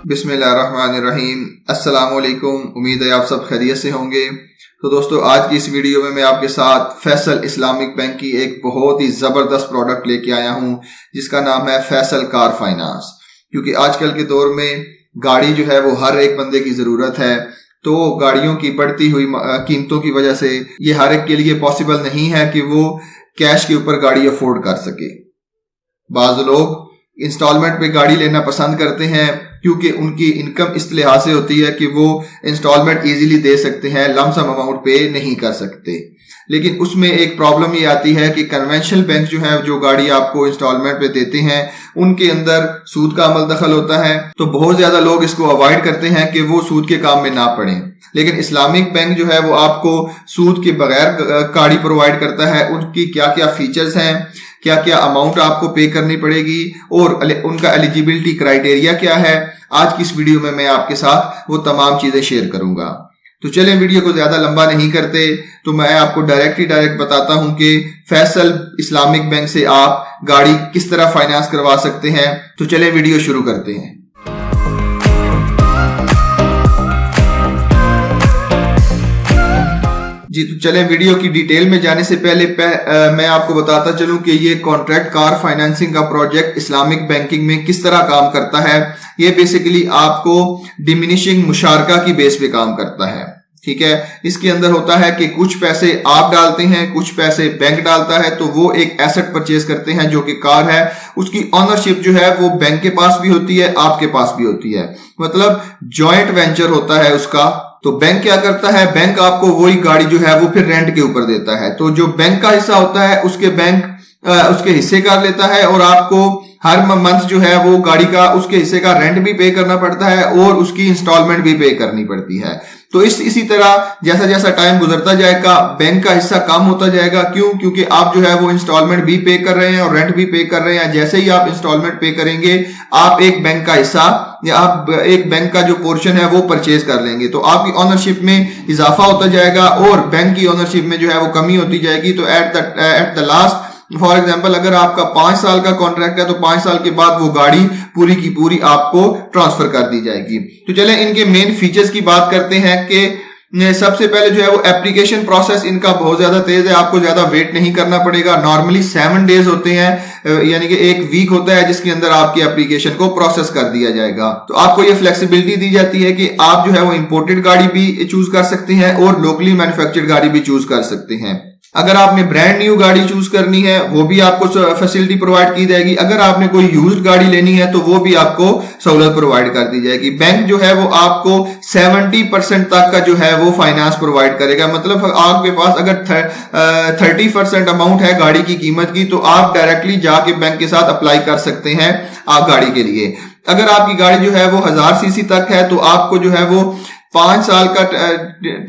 बिस्मिल्लाहिर्रहमानिर्रहीम। अस्सलाम वालेकुम। उम्मीद है आप सब खैरियत से होंगे। तो दोस्तों, आज की इस वीडियो में मैं आपके साथ फैसल इस्लामिक बैंक की एक बहुत ही ज़बरदस्त प्रोडक्ट लेके आया हूं, जिसका नाम है फैसल कार फाइनेंस। क्योंकि आजकल के दौर में गाड़ी जो है वो हर एक बंदे की ज़रूरत है, तो गाड़ियों की बढ़ती हुई कीमतों की वजह से ये हर एक के लिए पॉसिबल नहीं है कि वो कैश के ऊपर गाड़ी अफोर्ड कर सके। बाज़ लोग इंस्टॉलमेंट पे गाड़ी लेना पसंद करते हैं क्योंकि उनकी इनकम इस लिहाज से होती है कि वो इंस्टॉलमेंट इजीली दे सकते हैं, लमसम अमाउंट पे नहीं कर सकते। लेकिन उसमें एक प्रॉब्लम ये आती है कि कन्वेंशनल बैंक जो है, जो गाड़ी आपको इंस्टॉलमेंट पे देते हैं, उनके अंदर सूद का अमल दखल होता है। तो बहुत ज्यादा लोग इसको अवॉइड करते हैं कि वो सूद के काम में ना पड़े। लेकिन इस्लामिक बैंक जो है वो आपको सूद के बगैर गाड़ी प्रोवाइड करता है। उनकी क्या क्या फीचर्स हैं, क्या क्या अमाउंट आपको पे करनी पड़ेगी और उनका एलिजिबिलिटी क्राइटेरिया क्या है, आज की इस वीडियो में मैं आपके साथ वो तमाम चीजें शेयर करूंगा। तो चलें, वीडियो को ज्यादा लंबा नहीं करते, तो मैं आपको डायरेक्ट बताता हूं कि फैसल इस्लामिक बैंक से आप गाड़ी किस तरह फाइनेंस करवा सकते हैं। तो चलें, वीडियो शुरू करते हैं। जी, तो चलें, वीडियो की डिटेल में जाने से पहले मैं आपको बताता चलूं कि ये कॉन्ट्रैक्ट कार फाइनेंसिंग का प्रोजेक्ट इस्लामिक बैंकिंग में किस तरह काम करता है। ये बेसिकली आपको डिमिनिशिंग मुशारका की बेस पे काम करता है। ठीक है, इसके अंदर होता है कि कुछ पैसे आप डालते हैं, कुछ पैसे बैंक डालता है, तो वो एक एसेट परचेज करते हैं जो कि कार है। उसकी ऑनरशिप जो है वो बैंक के पास भी होती है, आपके पास भी होती है, मतलब जॉइंट वेंचर होता है उसका। तो बैंक क्या करता है, बैंक आपको वही गाड़ी जो है वो फिर रेंट के ऊपर देता है। तो जो बैंक का हिस्सा होता है उसके बैंक उसके हिस्से का लेता है और आपको हर मंथ जो है वो गाड़ी का उसके हिस्से का रेंट भी पे करना पड़ता है और उसकी इंस्टॉलमेंट भी पे करनी पड़ती है। तो इसी तरह जैसा जैसा टाइम गुजरता जाएगा बैंक का हिस्सा कम होता जाएगा। क्योंकि आप जो है वो इंस्टॉलमेंट भी पे कर रहे हैं और रेंट भी पे कर रहे हैं। जैसे ही आप इंस्टॉलमेंट पे करेंगे, आप एक बैंक का हिस्सा या आप एक बैंक का जो पोर्शन है वो परचेज कर लेंगे। तो आपकी ओनरशिप में इजाफा होता जाएगा और बैंक की ओनरशिप में जो है वो कमी होती जाएगी। तो at the last, for example, अगर आपका 5 साल का कॉन्ट्रैक्ट है तो 5 साल के बाद वो गाड़ी पूरी की पूरी आपको ट्रांसफर कर दी जाएगी। तो चलें, इनके मेन फीचर्स की बात करते हैं कि सबसे पहले जो है वो एप्लीकेशन प्रोसेस इनका बहुत ज्यादा तेज है। आपको ज्यादा वेट नहीं करना पड़ेगा। नॉर्मली 7 डेज होते हैं, यानी कि 1 वीक होता है जिसके अंदर आपकी एप्लीकेशन को प्रोसेस कर दिया जाएगा। तो आपको ये फ्लेक्सिबिलिटी दी जाती है कि आप जो है वो इंपोर्टेड गाड़ी भी चूज कर सकते हैं और लोकली मैन्युफैक्चर्ड गाड़ी भी चूज कर सकते हैं। अगर आपने ब्रांड न्यू गाड़ी चूज करनी है वो भी आपको फैसिलिटी प्रोवाइड की जाएगी। अगर आपने कोई यूज्ड गाड़ी लेनी है तो वो भी आपको सहूलत प्रोवाइड कर दी जाएगी। बैंक जो है वो आपको 70% तक का जो है वो फाइनेंस प्रोवाइड करेगा। मतलब आपके पास अगर 30% अमाउंट है गाड़ी की कीमत की, तो आप डायरेक्टली जाके बैंक के साथ अप्लाई कर सकते हैं आप गाड़ी के लिए। अगर आपकी गाड़ी जो है वो 1000 सीसी तक है तो आपको जो है वो 5 साल का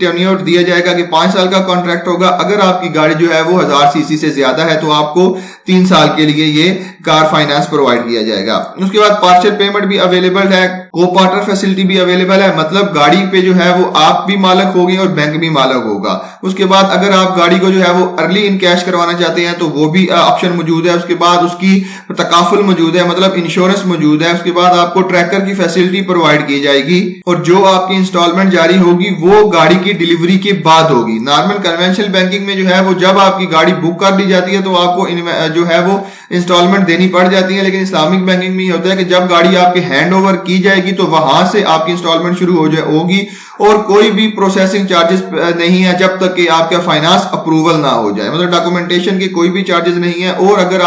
टेन्योर दिया जाएगा कि 5 साल का कॉन्ट्रैक्ट होगा। अगर आपकी गाड़ी जो है वो 1000 सीसी से ज्यादा है तो आपको 3 साल के लिए ये कार फाइनेंस प्रोवाइड किया जाएगा। उसके बाद पार्शियल पेमेंट भी अवेलेबल है, को पार्टनर फैसिलिटी भी अवेलेबल है। मतलब गाड़ी पे जो है वो आप भी मालक होंगे और बैंक भी मालक होगा। उसके बाद अगर आप गाड़ी को जो है वो अर्ली इन कैश करवाना चाहते हैं तो वो भी ऑप्शन मौजूद है। उसके बाद उसकी तकाफुल मौजूद है, मतलब इंश्योरेंस मौजूद है। उसके बाद आपको ट्रैकर की फैसिलिटी प्रोवाइड की जाएगी और जो आपकी इंस्टॉलमेंट जारी होगी वो गाड़ी की डिलीवरी के बाद होगी। नॉर्मल कन्वेंशनल बैंकिंग में जो है वो जब आपकी गाड़ी बुक कर दी जाती है तो आपको जो है वो इंस्टॉलमेंट देनी पड़ जाती है। लेकिन इस्लामिक बैंकिंग में ये होता है कि जब गाड़ी आपके हैंड ओवर की जाएगी तो वहां से आपकी इंस्टॉलमेंट शुरू होगी और कोई भी प्रोसेसिंग चार्जेस नहीं है जब तक कि आपका फाइनेंस अप्रूवल ना हो जाए। मतलब डॉक्यूमेंटेशन के कोई भी चार्जेस नहीं है। और अगर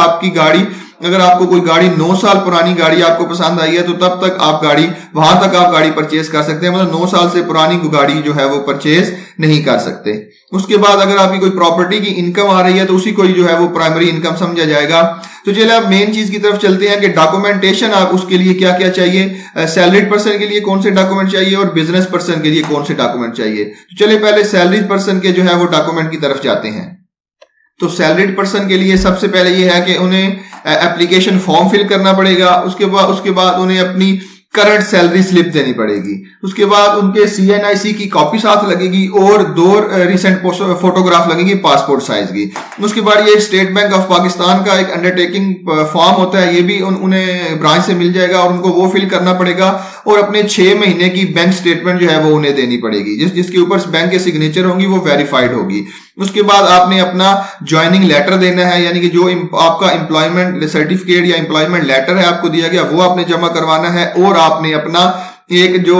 आपको कोई गाड़ी 9 साल पुरानी गाड़ी आपको पसंद आई है तो तब तक आप वहां तक आप गाड़ी परचेज कर सकते हैं। मतलब 9 साल से पुरानी गाड़ी जो है वो परचेज नहीं कर सकते। उसके बाद अगर आपकी कोई प्रॉपर्टी की इनकम आ रही है तो उसी को जो है वो प्राइमरी इनकम समझा जाएगा। तो चलिए अब मेन चीज की तरफ चलते हैं कि डॉक्यूमेंटेशन आप उसके लिए क्या क्या चाहिए। सैलरीड पर्सन के लिए कौन से डॉक्यूमेंट चाहिए और बिजनेस पर्सन के लिए कौन से डॉक्यूमेंट चाहिए। तो चलिए पहले सैलरीड पर्सन के जो है वो डॉक्यूमेंट की तरफ जाते हैं। तो सैलरीड पर्सन के लिए सबसे पहले ये है कि उन्हें एप्लीकेशन फॉर्म फिल करना पड़ेगा। उसके बाद उन्हें अपनी करंट सैलरी स्लिप देनी पड़ेगी। उसके बाद उनके CNIC की कॉपी साथ लगेगी और 2 रिसेंट फोटोग्राफ लगेगी पासपोर्ट साइज की। उसके बाद ये स्टेट बैंक ऑफ पाकिस्तान का एक अंडरटेकिंग फॉर्म होता है, ये भी उन्हें ब्रांच से मिल जाएगा और उनको वो फिल करना पड़ेगा और अपने 6 महीने की बैंक स्टेटमेंट जो है वो उन्हें देनी पड़ेगी, जिसके ऊपर बैंक के सिग्नेचर होंगी वो वेरीफाइड होगी। उसके बाद आपने अपना ज्वाइनिंग लेटर देना है, यानी कि जो आपका एम्प्लॉयमेंट सर्टिफिकेट या एम्प्लॉयमेंट लेटर है आपको दिया गया वो आपने जमा करवाना है और आपने अपना एक जो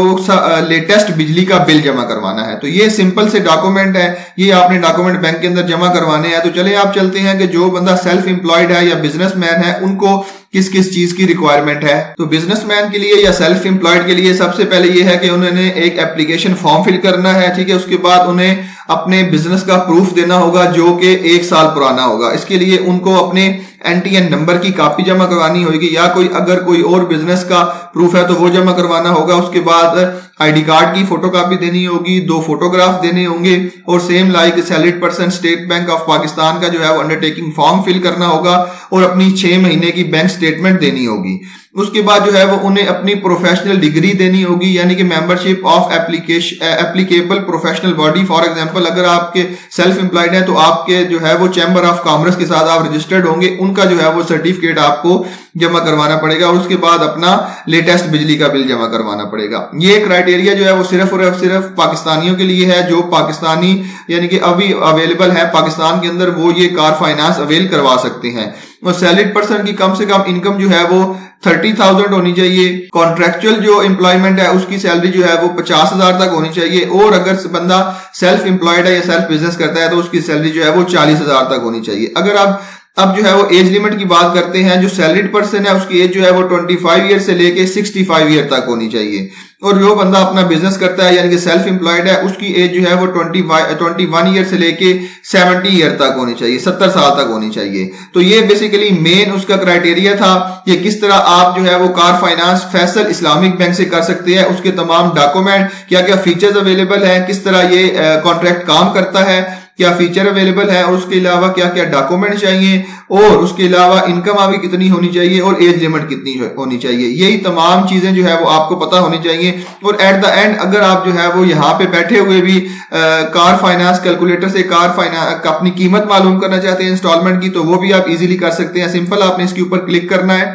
लेटेस्ट बिजली का बिल जमा करवाना है। तो ये सिंपल से डॉक्यूमेंट है, ये आपने डॉक्यूमेंट बैंक के अंदर जमा करवाने हैं। तो चले आप चलते हैं कि जो बंदा सेल्फ एम्प्लॉयड है या बिजनेसमैन है उनको किस किस चीज की रिक्वायरमेंट है। तो बिजनेसमैन के लिए या सेल्फ एम्प्लॉयड के लिए सबसे पहले ये है कि उन्होंने एक एप्लीकेशन फॉर्म फिल करना है, ठीक है। उसके बाद उन्हें अपने बिजनेस का प्रूफ देना होगा जो कि 1 साल पुराना होगा। इसके लिए उनको अपने NTN नंबर की कॉपी जमा करवानी होगी या अगर कोई और बिजनेस का प्रूफ है तो वो जमा करवाना होगा। उसके बाद ID कार्ड की फोटोकॉपी देनी होगी, 2 फोटोग्राफ देने होंगे और same like salaried person state bank of Pakistan का जो है वो अंडरटेकिंग फॉर्म फिल करना होगा और अपनी 6 महीने की बैंक स्टेटमेंट देनी होगी। उसके बाद जो है वो उन्हें अपनी प्रोफेशनल डिग्री देनी होगी, यानी कि membership of applicable professional body. For example अगर आपके सेल्फ एम्प्लॉयड है तो आपके जो है वो चैम्बर ऑफ कॉमर्स के साथ आप रजिस्टर्ड होंगे, उनका जो है वो सर्टिफिकेट आपको जमा करवाना पड़ेगा और उसके बाद अपना लेटेस्ट बिजली का बिल जमा करवाना पड़ेगा। ये क्राइटेरिया जो है वो सिर्फ और सिर्फ पाकिस्तानियों के लिए है, जो पाकिस्तानी यानी कि अभी अवेलेबल है पाकिस्तान के अंदर, वो ये कार फाइनेंस अवेल करवा सकते हैं। और सैलरीड पर्सन की कम से कम इनकम जो है वो 30,000 होनी चाहिए। कॉन्ट्रेक्चुअल जो एम्प्लॉयमेंट है उसकी सैलरी जो है वो 50,000 तक होनी चाहिए और अगर बंदा सेल्फ एम्प्लॉयड है या सेल्फ बिजनेस करता है तो उसकी सैलरी जो है वो 40,000 तक होनी चाहिए। अगर आप अब जो है वो एज लिमिट की बात करते हैं, जो सैलरीड पर्सन है उसकी एज जो है वो 25 ईयर से लेके 65 ईयर तक होनी चाहिए और जो बंदा अपना बिजनेस करता है यानी कि सेल्फ एम्प्लॉयड है उसकी एज जो है वो 21 ईयर से लेके 70 ईयर तक होनी चाहिए, 70 साल तक होनी चाहिए। तो ये बेसिकली मेन उसका क्राइटेरिया था कि किस तरह आप जो है वो car finance Faisal Islamic bank से कर सकते हैं, उसके तमाम डॉक्यूमेंट क्या क्या फीचर्स अवेलेबल है, किस तरह ये कॉन्ट्रैक्ट काम करता है, क्या फीचर अवेलेबल है और उसके अलावा क्या क्या डॉक्यूमेंट चाहिए और उसके अलावा इनकम आपकी कितनी होनी चाहिए और एज लिमिट कितनी होनी चाहिए। यही तमाम चीजें जो है वो आपको पता होनी चाहिए। और एट द एंड अगर आप जो है वो यहाँ पे बैठे हुए भी कार फाइनेंस कैलकुलेटर से कार फाइनेंस अपनी कीमत मालूम करना चाहते हैं इंस्टॉलमेंट की, तो वो भी आप इजीली कर सकते हैं। सिंपल आपने इसके ऊपर क्लिक करना है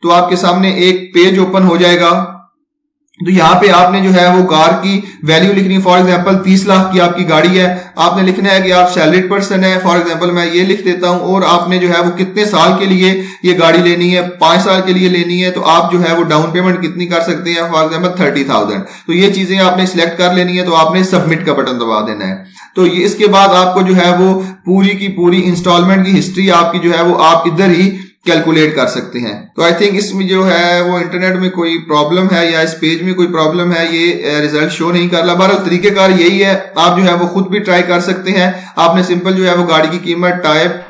तो आपके सामने एक पेज ओपन हो जाएगा। तो यहाँ पे आपने जो है वो कार की वैल्यू लिखनी है। फॉर एग्जांपल 30 लाख की आपकी गाड़ी है, आपने लिखना है कि आप सैलरीड पर्सन है। फॉर एग्जांपल मैं ये लिख देता हूं और आपने जो है वो कितने साल के लिए ये गाड़ी लेनी है, 5 साल के लिए लेनी है, तो आप जो है वो डाउन पेमेंट कितनी कर सकते हैं, फॉर एग्जांपल 30,000। तो ये चीजें आपने सिलेक्ट कर लेनी है, तो आपने सबमिट का बटन दबा देना है। तो ये इसके बाद आपको जो है वो पूरी की पूरी इंस्टॉलमेंट की हिस्ट्री आपकी जो है वो आप इधर ही कैलकुलेट कर सकते हैं। तो आई थिंक इसमें जो है वो इंटरनेट में कोई प्रॉब्लम है या इस पेज में कोई प्रॉब्लम है, ये रिजल्ट शो नहीं कर रहा। बहरहाल तरीकेकार यही है, आप जो है वो खुद भी ट्राई कर सकते हैं। आपने सिंपल जो है वो गाड़ी की कीमत, टाइप,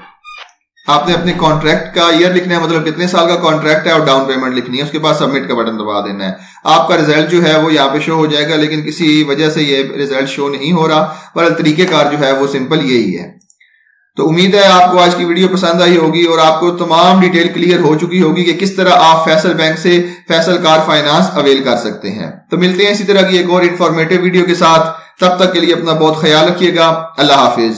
आपने अपने कॉन्ट्रैक्ट का ईयर लिखना है, मतलब कितने साल का कॉन्ट्रैक्ट है, और डाउन पेमेंट लिखनी है। उसके बाद सबमिट का बटन दबा देना है। आपका रिजल्ट जो है वो यहाँ पे शो हो जाएगा, लेकिन किसी वजह से ये रिजल्ट शो नहीं हो रहा। बहरहाल तरीकेकार जो है वो सिंपल यही है। तो उम्मीद है आपको आज की वीडियो पसंद आई होगी और आपको तमाम डिटेल क्लियर हो चुकी होगी कि किस तरह आप फैसल बैंक से फैसल कार फाइनेंस अवेल कर सकते हैं। तो मिलते हैं इसी तरह की एक और इंफॉर्मेटिव वीडियो के साथ। तब तक के लिए अपना बहुत ख्याल रखिएगा। अल्लाह हाफिज।